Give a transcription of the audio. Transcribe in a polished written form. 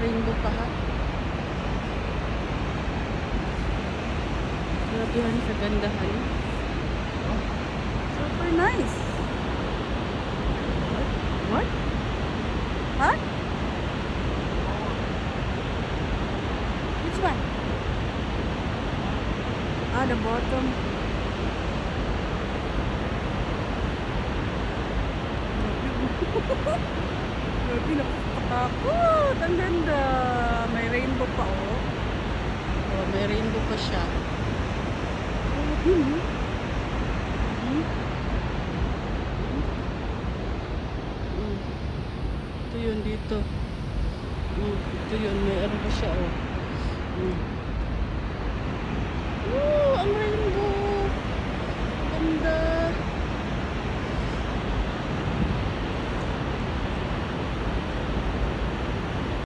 rainbow pa ha. Grabehan sa gandahan. Super nice. What? Huh? Which one? Ah, the bottom. Grabe, nakakatakot. Ang ganda. May rainbow pa, oh. Oh, may rainbow pa siya. Grabe, no? Ito yun dito. Ito yun. May ano pa siya, oh.